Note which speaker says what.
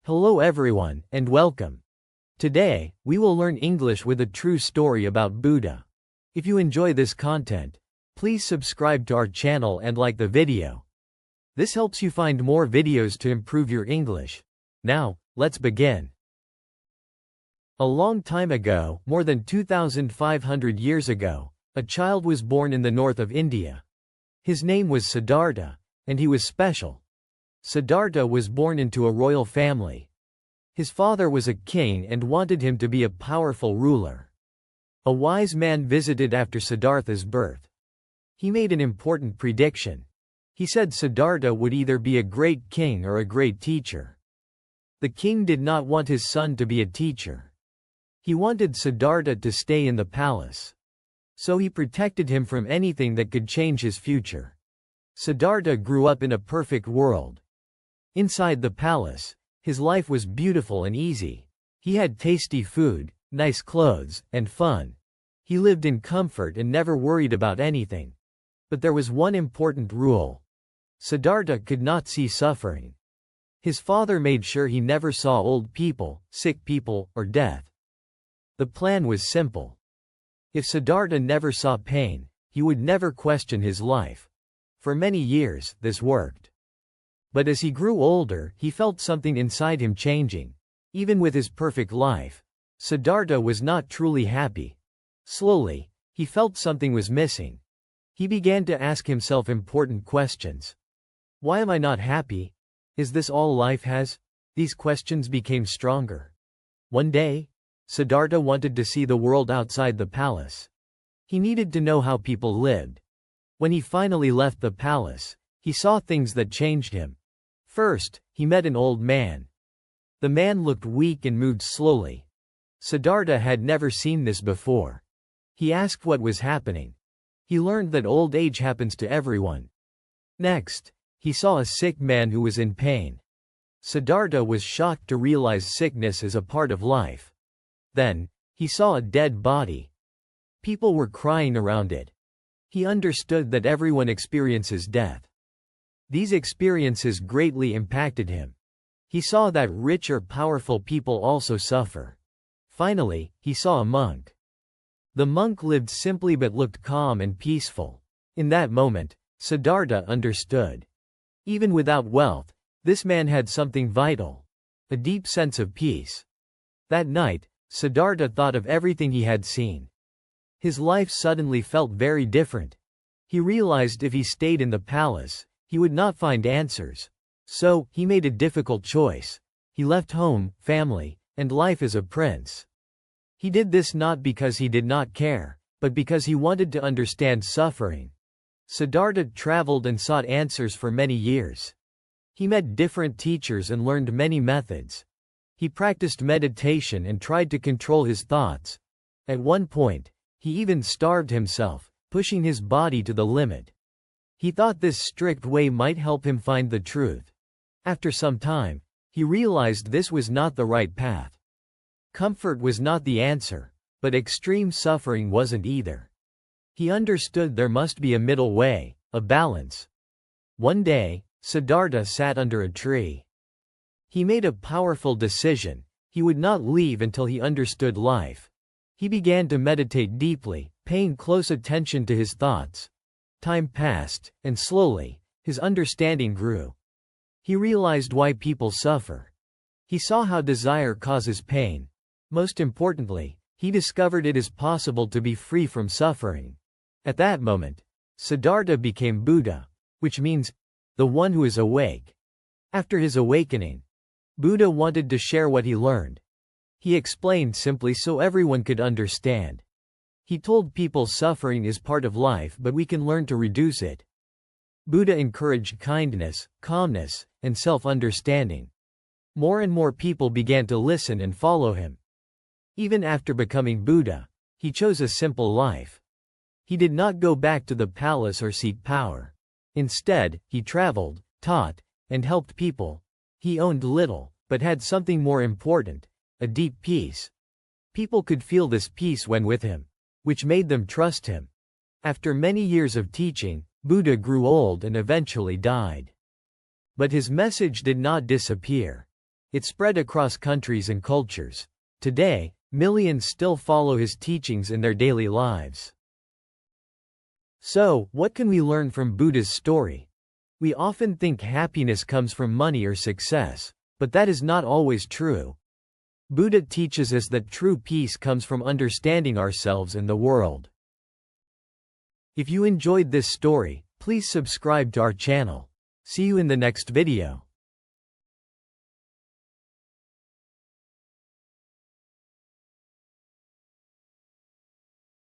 Speaker 1: Hello everyone, and welcome. Today, we will learn English with a true story about Buddha. If you enjoy this content, please subscribe to our channel and like the video. This helps you find more videos to improve your English. Now, let's begin. A long time ago, more than 2,500 years ago, a child was born in the north of India. His name was Siddhartha, and he was special. Siddhartha was born into a royal family. His father was a king and wanted him to be a powerful ruler. A wise man visited after Siddhartha's birth. He made an important prediction. He said Siddhartha would either be a great king or a great teacher. The king did not want his son to be a teacher. He wanted Siddhartha to stay in the palace. So he protected him from anything that could change his future. Siddhartha grew up in a perfect world. Inside the palace, his life was beautiful and easy. He had tasty food, nice clothes, and fun. He lived in comfort and never worried about anything. But there was one important rule. Siddhartha could not see suffering. His father made sure he never saw old people, sick people, or death. The plan was simple. If Siddhartha never saw pain, he would never question his life. For many years, this worked. But as he grew older, he felt something inside him changing. Even with his perfect life, Siddhartha was not truly happy. Slowly, he felt something was missing. He began to ask himself important questions. Why am I not happy? Is this all life has? These questions became stronger. One day, Siddhartha wanted to see the world outside the palace. He needed to know how people lived. When he finally left the palace, he saw things that changed him. First, he met an old man. The man looked weak and moved slowly. Siddhartha had never seen this before. He asked what was happening. He learned that old age happens to everyone. Next, he saw a sick man who was in pain. Siddhartha was shocked to realize sickness is a part of life. Then, he saw a dead body. People were crying around it. He understood that everyone experiences death. These experiences greatly impacted him. He saw that rich or powerful people also suffer. Finally, he saw a monk. The monk lived simply but looked calm and peaceful. In that moment, Siddhartha understood. Even without wealth, this man had something vital, a deep sense of peace. That night, Siddhartha thought of everything he had seen. His life suddenly felt very different. He realized if he stayed in the palace, he would not find answers. So, he made a difficult choice. He left home, family, and life as a prince. He did this not because he did not care, but because he wanted to understand suffering. Siddhartha traveled and sought answers for many years. He met different teachers and learned many methods. He practiced meditation and tried to control his thoughts. At one point, he even starved himself, pushing his body to the limit. He thought this strict way might help him find the truth. After some time, he realized this was not the right path. Comfort was not the answer, but extreme suffering wasn't either. He understood there must be a middle way, a balance. One day, Siddhartha sat under a tree. He made a powerful decision. He would not leave until he understood life. He began to meditate deeply, paying close attention to his thoughts. Time passed, and slowly, his understanding grew. He realized why people suffer. He saw how desire causes pain. Most importantly, he discovered it is possible to be free from suffering. At that moment, Siddhartha became Buddha, which means, the one who is awake. After his awakening, Buddha wanted to share what he learned. He explained simply so everyone could understand. He told people suffering is part of life but we can learn to reduce it. Buddha encouraged kindness, calmness, and self-understanding. More and more people began to listen and follow him. Even after becoming Buddha, he chose a simple life. He did not go back to the palace or seek power. Instead, he traveled, taught, and helped people. He owned little, but had something more important, a deep peace. People could feel this peace when with him, which made them trust him. After many years of teaching, Buddha grew old and eventually died. But his message did not disappear. It spread across countries and cultures. Today, millions still follow his teachings in their daily lives. So, what can we learn from Buddha's story? We often think happiness comes from money or success, but that is not always true. Buddha teaches us that true peace comes from understanding ourselves and the world. If you enjoyed this story, please subscribe to our channel. See you in the next video.